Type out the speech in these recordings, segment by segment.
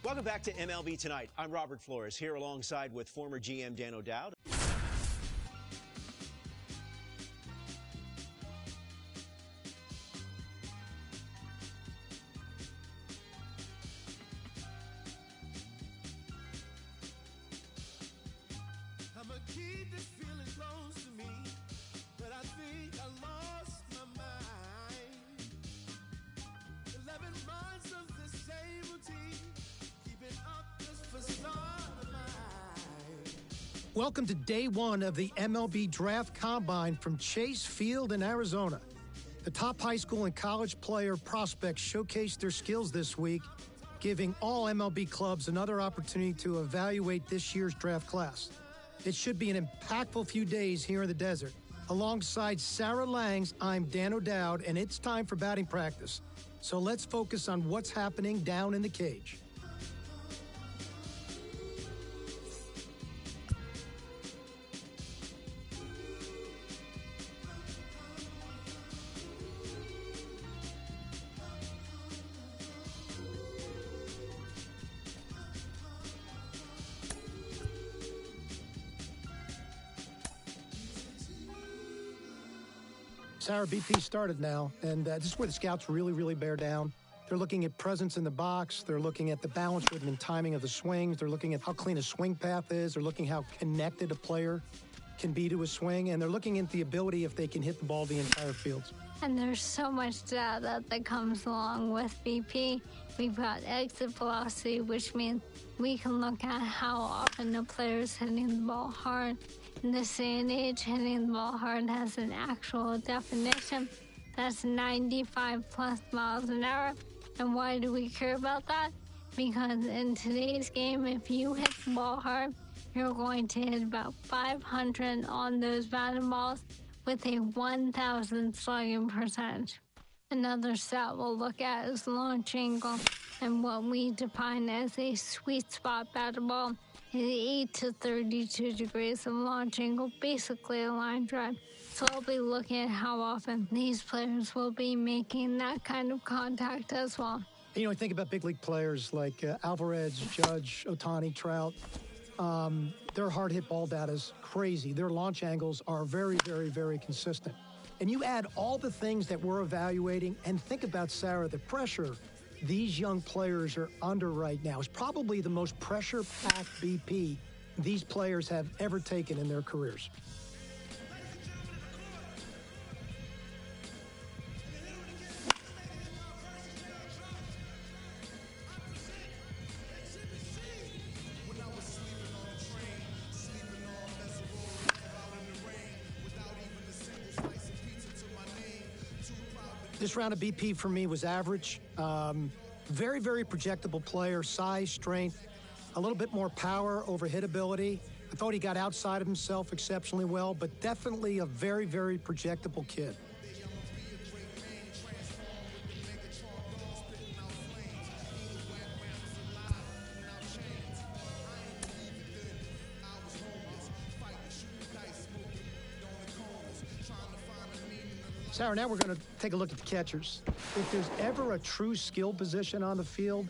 Welcome back to MLB Tonight. I'm Robert Flores, here alongside with former GM Dan O'Dowd. I'ma keep this feeling close to me, but I think I lost my mind. 11 months of the same routine, keeping up this facade of mine. Welcome to day one of the MLB Draft Combine from Chase Field in Arizona. The top high school and college player prospects showcased their skills this week, giving all MLB clubs another opportunity to evaluate this year's draft class. It should be an impactful few days here in the desert. Alongside Sarah Langs, I'm Dan O'Dowd, and it's time for batting practice. So let's focus on what's happening down in the cage. Sarah, BP started now, and this is where the scouts really bear down. They're looking at presence in the box. They're looking at the balance, rhythm, and timing of the swings. They're looking at how clean a swing path is. They're looking how connected a player can be to a swing, and they're looking at the ability if they can hit the ball the entire field. And there's so much data that comes along with BP. We've got exit velocity, which means we can look at how often the player's hitting the ball hard. In this day and age, hitting the ball hard has an actual definition. That's 95 plus miles an hour. And why do we care about that? Because in today's game, if you hit the ball hard, you're going to hit about 500 on those batted balls with a 1,000 slugging percentage. Another stat we'll look at is launch angle, and what we define as a sweet spot batted ball is 8 to 32 degrees of launch angle, basically a line drive. So I'll be looking at how often these players will be making that kind of contact as well. You know, I think about big league players like Alvarez, Judge, Ohtani, Trout. Their hard hit ball data is crazy. Their launch angles are very consistent. And you add all the things that we're evaluating, and think about, Sarah, the pressure these young players are under right now is probably the most pressure-packed BP these players have ever taken in their careers. This round of BP for me was average. Very projectable player, size, strength, a little bit more power over hit ability. I thought he got outside of himself exceptionally well, but definitely a very projectable kid. Sarah, now we're going to take a look at the catchers. If there's ever a true skill position on the field,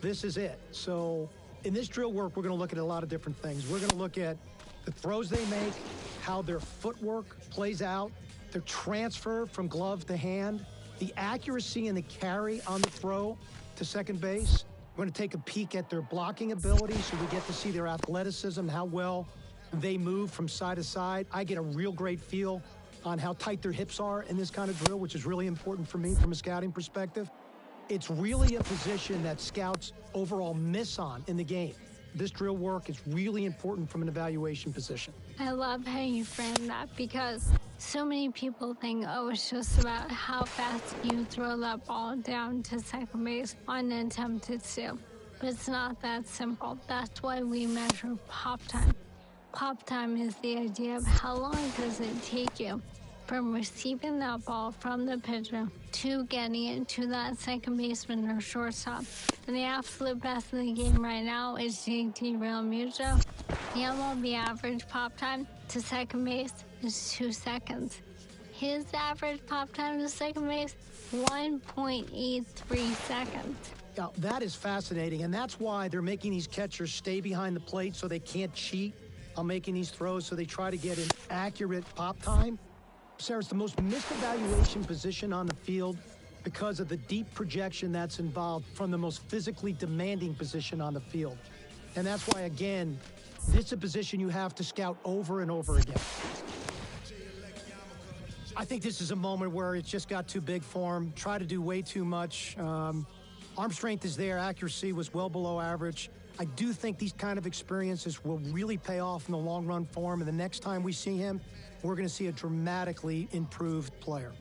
this is it. So in this drill work, we're going to look at a lot of different things. We're going to look at the throws they make, how their footwork plays out, their transfer from glove to hand, the accuracy and the carry on the throw to second base. We're going to take a peek at their blocking ability so we get to see their athleticism, how well they move from side to side. I get a real great feel on how tight their hips are in this kind of drill, which is really important for me from a scouting perspective. It's really a position that scouts overall miss on in the game. This drill work is really important from an evaluation position. I love how you frame that, because so many people think, oh, it's just about how fast you throw that ball down to second base on an attempted steal. But it's not that simple. That's why we measure pop time. Pop time is the idea of how long does it take you from receiving that ball from the pitcher to getting it to that second baseman or shortstop. And the absolute best in the game right now is JT Realmuto. The MLB average pop time to second base is 2 seconds. His average pop time to second base, 1.83 seconds. Now, that is fascinating, and that's why they're making these catchers stay behind the plate so they can't cheat on making these throws, so they try to get an accurate pop time. Sarah, it's the most misevaluation position on the field because of the deep projection that's involved from the most physically demanding position on the field. And that's why, again, this is a position you have to scout over and over again. I think this is a moment where it's just got too big for him. Try to do way too much. Arm strength is there. Accuracy was well below average. I do think these kind of experiences will really pay off in the long run for him. And the next time we see him, we're going to see a dramatically improved player.